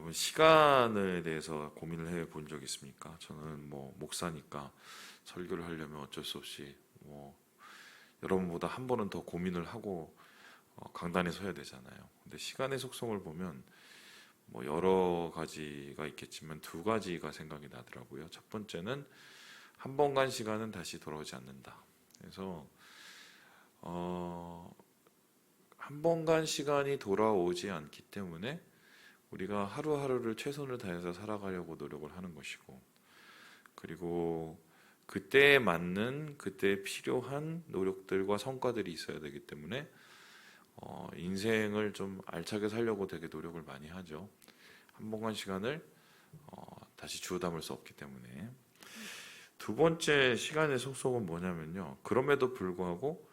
여러분 시간에 대해서 고민을 해 본 적 있습니까? 저는 뭐 목사니까 설교를 하려면 어쩔 수 없이 뭐 여러분보다 한 번은 더 고민을 하고 강단에 서야 되잖아요. 근데 시간의 속성을 보면 뭐 여러 가지가 있겠지만 두 가지가 생각이 나더라고요. 첫 번째는 한 번 간 시간은 다시 돌아오지 않는다. 그래서 한 번 간 시간이 돌아오지 않기 때문에 우리가 하루하루를 최선을 다해서 살아가려고 노력을 하는 것이고, 그리고 그때에 맞는 그때에 필요한 노력들과 성과들이 있어야 되기 때문에 인생을 좀 알차게 살려고 되게 노력을 많이 하죠. 한 번 간 시간을 다시 주워 담을 수 없기 때문에. 두 번째 시간의 속성은 뭐냐면요, 그럼에도 불구하고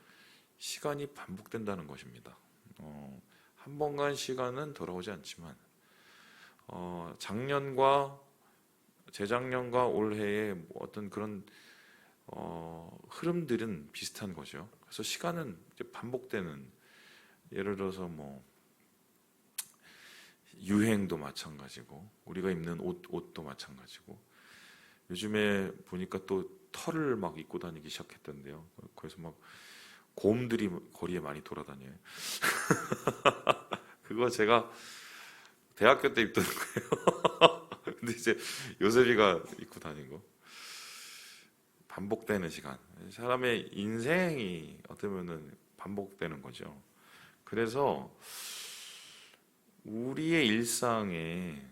시간이 반복된다는 것입니다. 한 번 간 시간은 돌아오지 않지만 작년과 재작년과 올해의 어떤 그런 흐름들은 비슷한 거죠. 그래서 시간은 이제 반복되는, 예를 들어서 뭐 유행도 마찬가지고 우리가 입는 옷도 마찬가지고, 요즘에 보니까 또 털을 막 입고 다니기 시작했던데요. 그래서 막 곰들이 거리에 많이 돌아다녀요. 그거 제가 대학교 때 입던 거예요. 근데 이제 요셉이가 입고 다닌 거. 반복되는 시간. 사람의 인생이 어떻게 보면 반복되는 거죠. 그래서 우리의 일상에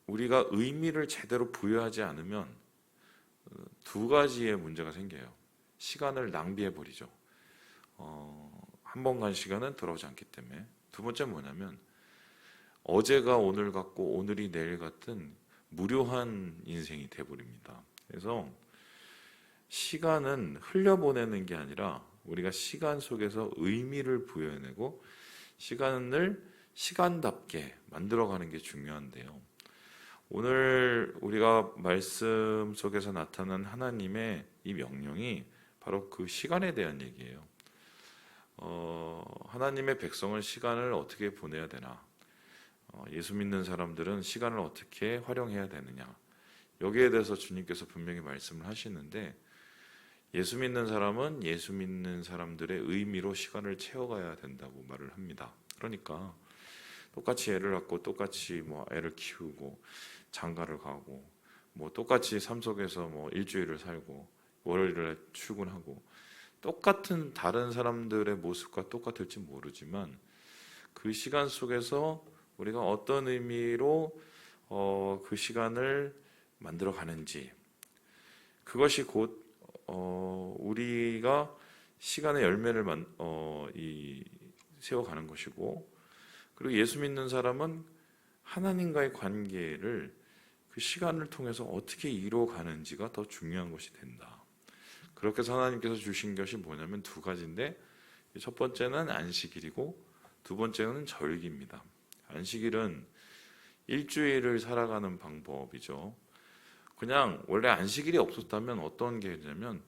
우리가 의미를 제대로 부여하지 않으면 두 가지의 문제가 생겨요. 시간을 낭비해 버리죠. 한 번 간 시간은 돌아오지 않기 때문에. 두 번째는 뭐냐면 어제가 오늘 같고 오늘이 내일 같은 무료한 인생이 돼버립니다. 그래서 시간은 흘려보내는 게 아니라 우리가 시간 속에서 의미를 부여해내고 시간을 시간답게 만들어가는 게 중요한데요. 오늘 우리가 말씀 속에서 나타난 하나님의 이 명령이 바로 그 시간에 대한 얘기예요. 하나님의 백성은 시간을 어떻게 보내야 되나? 예수 믿는 사람들은 시간을 어떻게 활용해야 되느냐? 여기에 대해서 주님께서 분명히 말씀을 하시는데, 예수 믿는 사람은 예수 믿는 사람들의 의미로 시간을 채워가야 된다고 말을 합니다. 그러니까 똑같이 애를 낳고 똑같이 뭐 애를 키우고 장가를 가고 뭐 똑같이 삶 속에서 뭐 일주일을 살고 월요일에 출근하고 똑같은 다른 사람들의 모습과 똑같을지 모르지만 그 시간 속에서 우리가 어떤 의미로 그 시간을 만들어 가는지, 그것이 곧 우리가 시간의 열매를 세워가는 것이고, 그리고 예수 믿는 사람은 하나님과의 관계를 그 시간을 통해서 어떻게 이루어가는지가 더 중요한 것이 된다. 그렇게 해서 하나님께서 주신 것이 뭐냐면 두 가지인데, 첫 번째는 안식일이고 두 번째는 절기입니다. 안식일은 일주일을 살아가는 방법이죠. 그냥 원래 안식일이 없었다면 어떤 게 있냐면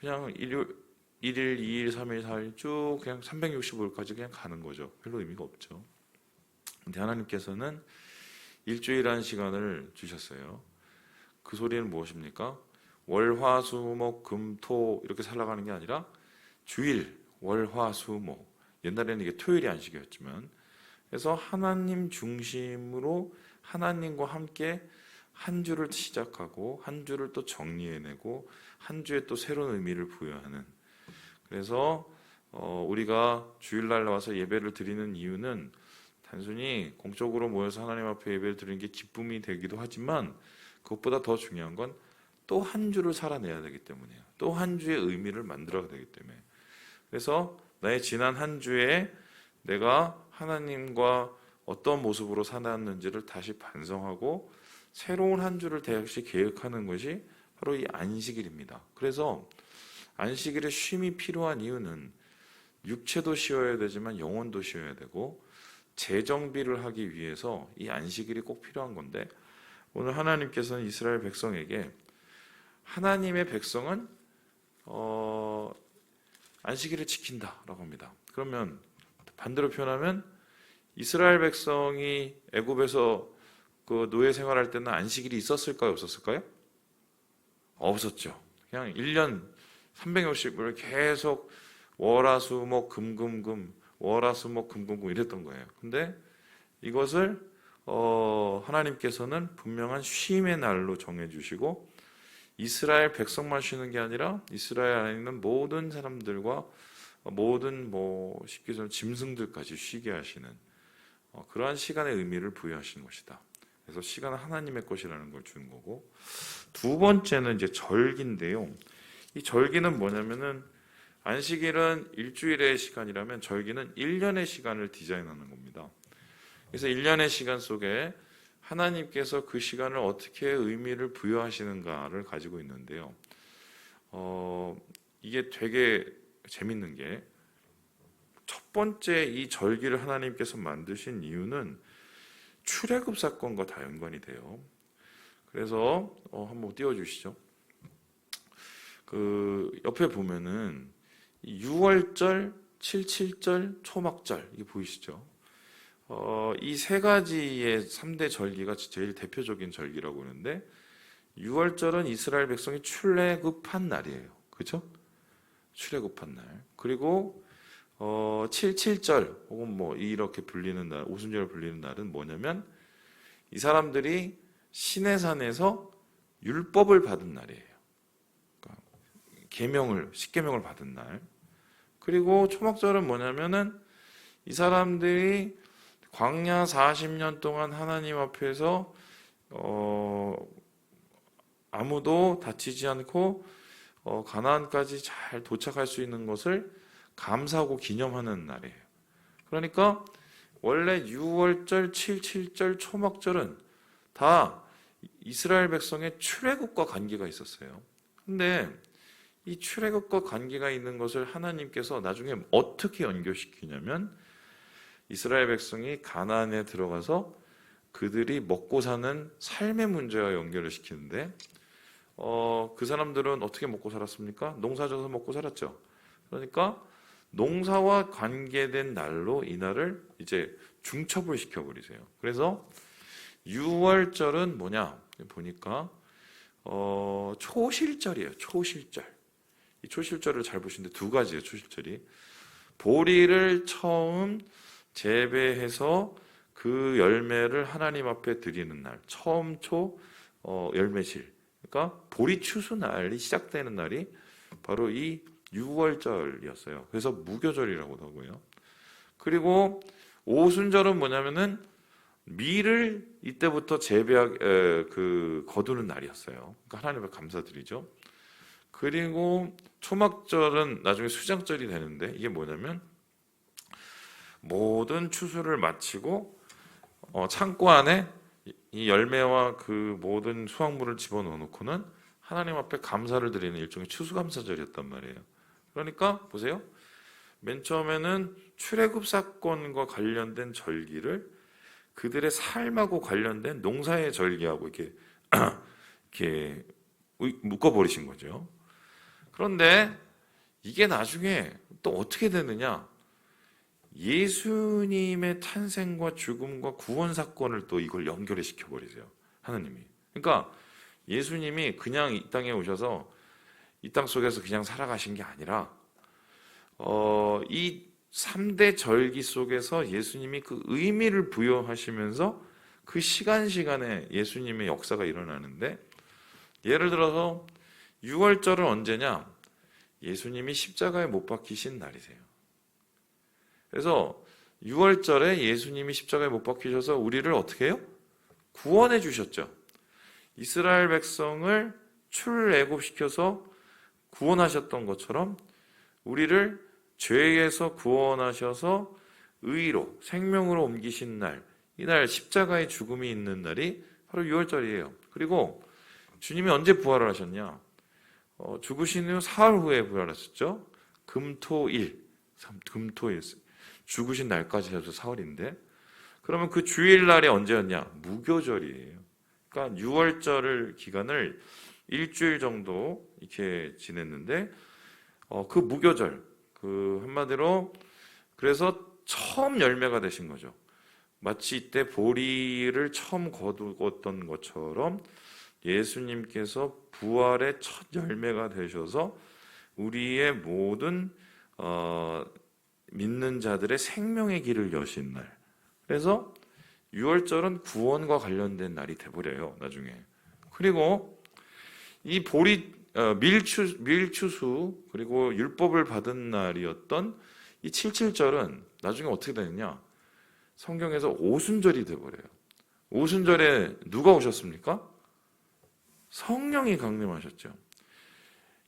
그냥 1일, 2일, 3일, 4일 쭉 그냥 365일까지 그냥 가는 거죠. 별로 의미가 없죠. 근데 하나님께서는 일주일이라는 시간을 주셨어요. 그 소리는 무엇입니까? 월, 화, 수, 목, 금, 토 이렇게 살아가는 게 아니라 주일, 월, 화, 수, 목. 옛날에는 이게 토요일이 안식이었지만, 그래서 하나님 중심으로 하나님과 함께 한 주를 시작하고 한 주를 또 정리해내고 한 주에 또 새로운 의미를 부여하는, 그래서 우리가 주일날 와서 예배를 드리는 이유는 단순히 공적으로 모여서 하나님 앞에 예배를 드리는 게 기쁨이 되기도 하지만 그것보다 더 중요한 건 또 한 주를 살아내야 되기 때문이에요. 또 한 주의 의미를 만들어야 되기 때문에. 그래서 나의 지난 한 주에 내가 하나님과 어떤 모습으로 살았는지를 다시 반성하고 새로운 한 주를 다시 계획하는 것이 바로 이 안식일입니다. 그래서 안식일에 쉼이 필요한 이유는 육체도 쉬어야 되지만 영혼도 쉬어야 되고 재정비를 하기 위해서 이 안식일이 꼭 필요한 건데, 오늘 하나님께서는 이스라엘 백성에게 하나님의 백성은 안식일을 지킨다라고 합니다. 그러면 반대로 표현하면 이스라엘 백성이 애굽에서 그 노예 생활할 때는 안식일이 있었을까요? 없었을까요? 없었죠. 그냥 1년 360을 계속 월화수목 금금금 월화수목 금금금 이랬던 거예요. 근데 이것을 하나님께서는 분명한 쉼의 날로 정해주시고 이스라엘 백성만 쉬는 게 아니라 이스라엘 안에 있는 모든 사람들과 모든 쉽게 말하면 짐승들까지 쉬게 하시는 그러한 시간의 의미를 부여하신 것이다. 그래서 시간은 하나님의 것이라는 걸 주는 거고, 두 번째는 이제 절기인데요. 이 절기는 뭐냐면은 안식일은 일주일의 시간이라면 절기는 1년의 시간을 디자인하는 겁니다. 그래서 1년의 시간 속에 하나님께서 그 시간을 어떻게 의미를 부여하시는가를 가지고 있는데요. 이게 되게 재밌는 게, 첫 번째 이 절기를 하나님께서 만드신 이유는 출애굽 사건과 다 연관이 돼요. 그래서 한번 띄워주시죠. 그 옆에 보면은 6월절, 77절, 초막절 이게 보이시죠? 이 세 가지의 3대 절기가 제일 대표적인 절기라고 하는데 6월절은 이스라엘 백성이 출애굽한 날이에요. 그렇죠? 출애굽한 날. 그리고 77절 혹은 이렇게 불리는 날, 오순절을 불리는 날은 뭐냐면 이 사람들이 시내산에서 율법을 받은 날이에요. 그러니까 십계명을 받은 날. 그리고 초막절은 뭐냐면은 이 사람들이 광야 40년 동안 하나님 앞에서 아무도 다치지 않고 가나안까지 잘 도착할 수 있는 것을 감사하고 기념하는 날이에요. 그러니까 원래 6월절, 77절, 초막절은 다 이스라엘 백성의 출애굽과 관계가 있었어요. 근데 이 출애굽과 관계가 있는 것을 하나님께서 나중에 어떻게 연결시키냐면 이스라엘 백성이 가나안에 들어가서 그들이 먹고 사는 삶의 문제와 연결을 시키는데 그 사람들은 어떻게 먹고 살았습니까? 농사져서 먹고 살았죠. 그러니까 농사와 관계된 날로 이 날을 이제 중첩을 시켜버리세요. 그래서 6월절은 뭐냐 보니까 초실절이에요. 초실절. 이 초실절을 잘 보시는데 두 가지예요. 초실절이 보리를 처음 재배해서 그 열매를 하나님 앞에 드리는 날, 처음 열매실. 그러니까 보리 추수 날이 시작되는 날이 바로 이 6월절이었어요. 그래서 무교절이라고도 하고요. 그리고 오순절은 뭐냐면은 밀을 이때부터 거두는 날이었어요. 그러니까 하나님을 감사드리죠. 그리고 초막절은 나중에 수장절이 되는데 이게 뭐냐면 모든 추수를 마치고 창고 안에 이 열매와 그 모든 수확물을 집어넣어 놓고는 하나님 앞에 감사를 드리는 일종의 추수감사절이었단 말이에요. 그러니까 보세요. 맨 처음에는 출애굽 사건과 관련된 절기를 그들의 삶하고 관련된 농사의 절기하고 이렇게 묶어버리신 거죠. 그런데 이게 나중에 또 어떻게 되느냐? 예수님의 탄생과 죽음과 구원 사건을 또 이걸 연결해 시켜버리세요. 하나님이. 그러니까 예수님이 그냥 이 땅에 오셔서 이 땅 속에서 그냥 살아가신 게 아니라 이 3대 절기 속에서 예수님이 그 의미를 부여하시면서 그 시간에 예수님의 역사가 일어나는데, 예를 들어서 6월절은 언제냐? 예수님이 십자가에 못 박히신 날이세요. 그래서 6월절에 예수님이 십자가에 못 박히셔서 우리를 어떻게 해요? 구원해 주셨죠. 이스라엘 백성을 출애굽시켜서 구원하셨던 것처럼 우리를 죄에서 구원하셔서 의로 생명으로 옮기신 날, 이날 십자가의 죽음이 있는 날이 바로 6월절이에요. 그리고 주님이 언제 부활을 하셨냐? 죽으신 후 사흘 후에 부활하셨죠. 금토일 죽으신 날까지 해서 사흘인데, 그러면 그 주일날이 언제였냐? 무교절이에요. 그러니까 6월절 기간을 일주일 정도 이렇게 지냈는데 그 무교절, 그 한마디로 그래서 처음 열매가 되신 거죠. 마치 이때 보리를 처음 거두었던 것처럼 예수님께서 부활의 첫 열매가 되셔서 우리의 모든 믿는 자들의 생명의 길을 여신 날. 그래서 유월절은 구원과 관련된 날이 돼버려요, 나중에. 그리고 이 밀추수 그리고 율법을 받은 날이었던 이 칠칠절은 나중에 어떻게 되느냐? 성경에서 오순절이 돼버려요. 오순절에 누가 오셨습니까? 성령이 강림하셨죠.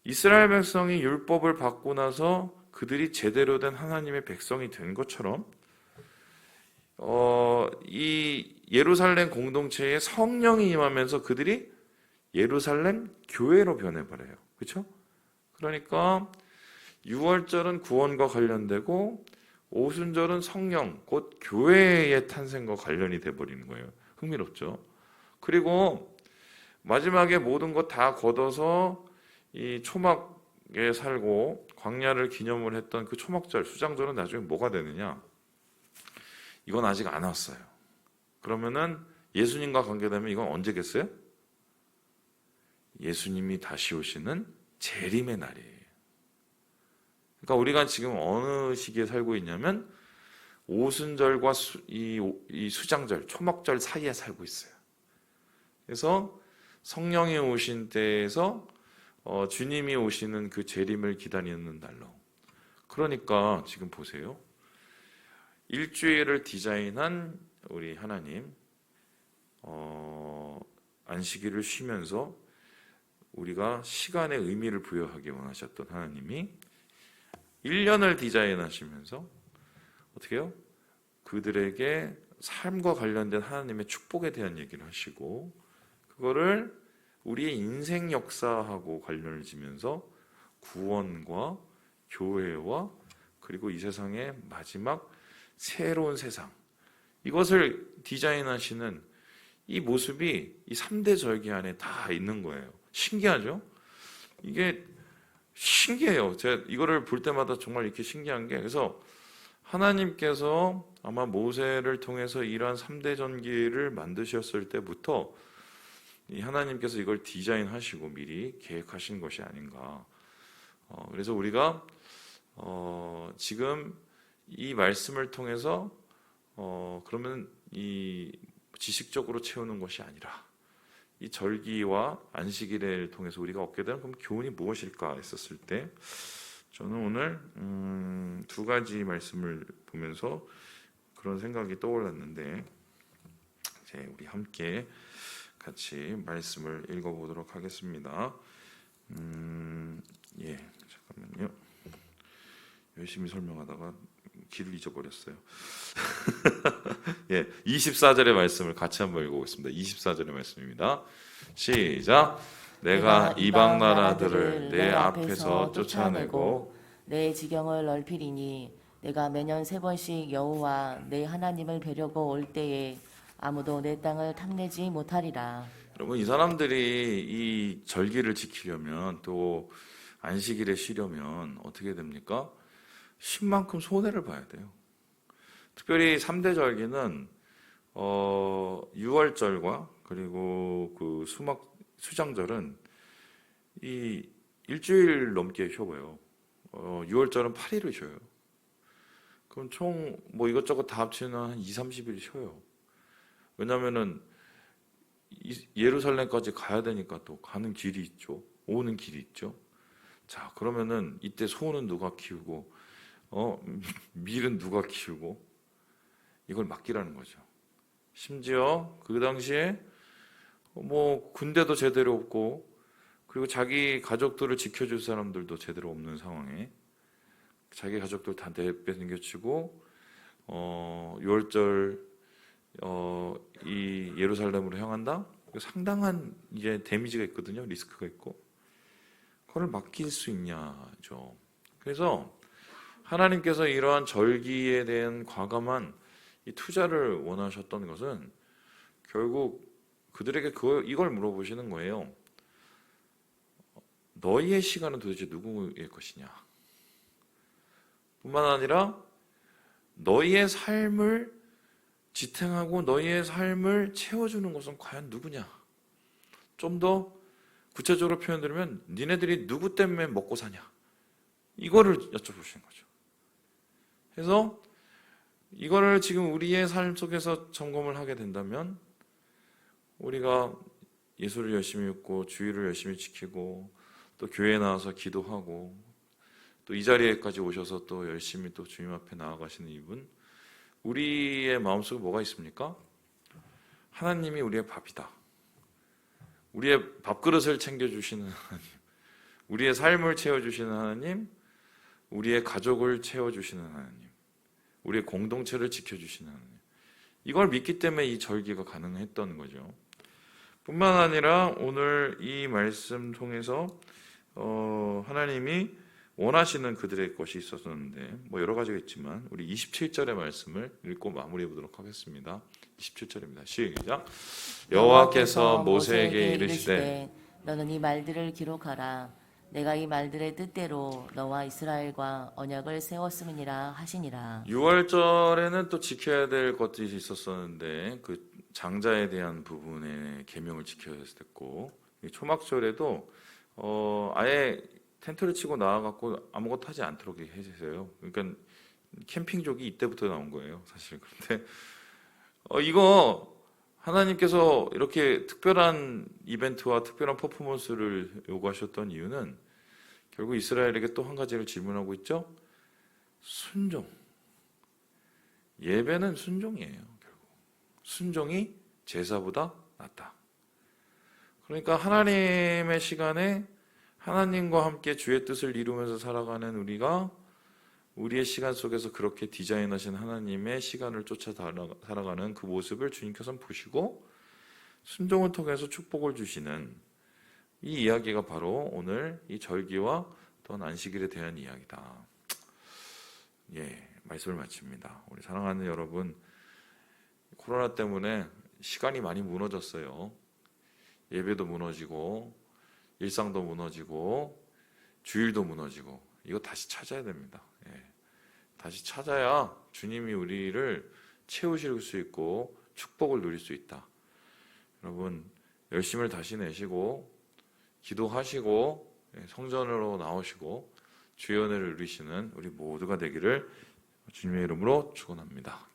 이스라엘 백성이 율법을 받고 나서 그들이 제대로 된 하나님의 백성이 된 것처럼 이 예루살렘 공동체에 성령이 임하면서 그들이 예루살렘 교회로 변해버려요. 그렇죠? 그러니까 유월절은 구원과 관련되고 오순절은 성령, 곧 교회의 탄생과 관련이 돼버리는 거예요. 흥미롭죠? 그리고 마지막에 모든 것 다 걷어서 이 초막에 살고 광야를 기념을 했던 그 초막절, 수장절은 나중에 뭐가 되느냐? 이건 아직 안 왔어요. 그러면은 예수님과 관계되면 이건 언제겠어요? 예수님이 다시 오시는 재림의 날이에요. 그러니까 우리가 지금 어느 시기에 살고 있냐면 오순절과 이 수장절, 초막절 사이에 살고 있어요. 그래서 성령이 오신 때에서 주님이 오시는 그 재림을 기다리는 날로. 그러니까 지금 보세요. 일주일을 디자인한 우리 하나님, 안식일을 쉬면서 우리가 시간의 의미를 부여하기 원하셨던 하나님이 1년을 디자인하시면서 어떻게 해요? 그들에게 삶과 관련된 하나님의 축복에 대한 얘기를 하시고 그거를 우리의 인생 역사하고 관련을 지면서 구원과 교회와 그리고 이 세상의 마지막 새로운 세상, 이것을 디자인하시는 이 모습이 이 3대 절기 안에 다 있는 거예요. 신기하죠? 이게 신기해요. 제가 이거를 볼 때마다 정말 이렇게 신기한 게, 그래서 하나님께서 아마 모세를 통해서 이러한 3대 전기를 만드셨을 때부터 이 하나님께서 이걸 디자인하시고 미리 계획하신 것이 아닌가. 그래서 우리가 지금 이 말씀을 통해서 그러면 이 지식적으로 채우는 것이 아니라 이 절기와 안식일을 통해서 우리가 얻게 되는 그럼 교훈이 무엇일까 했었을 때 저는 오늘 두 가지 말씀을 보면서 그런 생각이 떠올랐는데 이제 우리 함께 같이 말씀을 읽어보도록 하겠습니다. 잠깐만요. 열심히 설명하다가 길을 잊어버렸어요. 24절의 말씀을 같이 한번 읽어보겠습니다. 24절의 말씀입니다. 시작. 내가 이방 나라들을 내 앞에서 쫓아내고 내 지경을 넓히리니 내가 매년 3번씩 여호와 내 하나님을 뵈려고 올 때에 아무도 내 땅을 탐내지 못하리라. 여러분, 이 사람들이 이 절기를 지키려면 또 안식일에 쉬려면 어떻게 됩니까? 쉰만큼 손해를 봐야 돼요. 특별히 3대 절기는 6월절과 그리고 그 수장절은 이 일주일 넘게 쉬어요. 6월절은 8일을 쉬어요. 그럼 총 뭐 이것저것 다 합치면 한 2, 30일 쉬어요. 왜냐면은 예루살렘까지 가야 되니까 또 가는 길이 있죠. 오는 길이 있죠. 자, 그러면은 이때 소는 누가 키우고 밀은 누가 키우고 이걸 맡기라는 거죠. 심지어 그 당시에 뭐 군대도 제대로 없고 그리고 자기 가족들을 지켜줄 사람들도 제대로 없는 상황에 자기 가족들 다 내팽개치고 6월절 이 예루살렘으로 향한다? 상당한 이제 데미지가 있거든요. 리스크가 있고 그걸 맡길 수 있냐죠. 그래서 하나님께서 이러한 절기에 대한 과감한 이 투자를 원하셨던 것은 결국 그들에게 이걸 물어보시는 거예요. 너희의 시간은 도대체 누구의 것이냐? 뿐만 아니라 너희의 삶을 지탱하고 너희의 삶을 채워주는 것은 과연 누구냐? 좀 더 구체적으로 표현드리면 니네들이 누구 때문에 먹고 사냐? 이거를 여쭤보시는 거죠. 그래서 이거를 지금 우리의 삶 속에서 점검을 하게 된다면 우리가 예수를 열심히 믿고 주의를 열심히 지키고 또 교회에 나와서 기도하고 또 이 자리에까지 오셔서 또 열심히 또 주님 앞에 나아가시는 이분, 우리의 마음속에 뭐가 있습니까? 하나님이 우리의 밥이다. 우리의 밥그릇을 챙겨주시는 하나님, 우리의 삶을 채워주시는 하나님, 우리의 가족을 채워주시는 하나님, 우리의 공동체를 지켜주시는 하나님. 이걸 믿기 때문에 이 절기가 가능했던 거죠. 뿐만 아니라 오늘 이 말씀 통해서 하나님이 원하시는 그들의 것이 있었는데 뭐 여러 가지가 있지만 우리 27절의 말씀을 읽고 마무리해 보도록 하겠습니다. 27절입니다. 시작. 여호와께서 모세에게 이르시되 너는 이 말들을 기록하라. 내가 이 말들의 뜻대로 너와 이스라엘과 언약을 세웠음이니라 하시니라. 6월절에는 또 지켜야 될 것들이 있었었는데 그 장자에 대한 부분의 계명을 지켜야 됐고, 초막절에도 아예 텐트를 치고 나와갖고 아무것도 하지 않도록 해주세요. 그러니까 캠핑족이 이때부터 나온 거예요, 사실. 그런데 이거 하나님께서 이렇게 특별한 이벤트와 특별한 퍼포먼스를 요구하셨던 이유는 결국 이스라엘에게 또 한 가지를 질문하고 있죠. 순종. 예배는 순종이에요. 결국 순종이 제사보다 낫다. 그러니까 하나님의 시간에 하나님과 함께 주의 뜻을 이루면서 살아가는 우리가 우리의 시간 속에서 그렇게 디자인하신 하나님의 시간을 쫓아 살아가는 그 모습을 주님께서 보시고 순종을 통해서 축복을 주시는 이 이야기가 바로 오늘 이 절기와 또한 안식일에 대한 이야기다. 말씀을 마칩니다. 우리 사랑하는 여러분, 코로나 때문에 시간이 많이 무너졌어요. 예배도 무너지고 일상도 무너지고 주일도 무너지고 이거 다시 찾아야 됩니다. 다시 찾아야 주님이 우리를 채우실 수 있고 축복을 누릴 수 있다. 여러분, 열심을 다시 내시고 기도하시고 성전으로 나오시고 주의 은혜를 누리시는 우리 모두가 되기를 주님의 이름으로 축원합니다.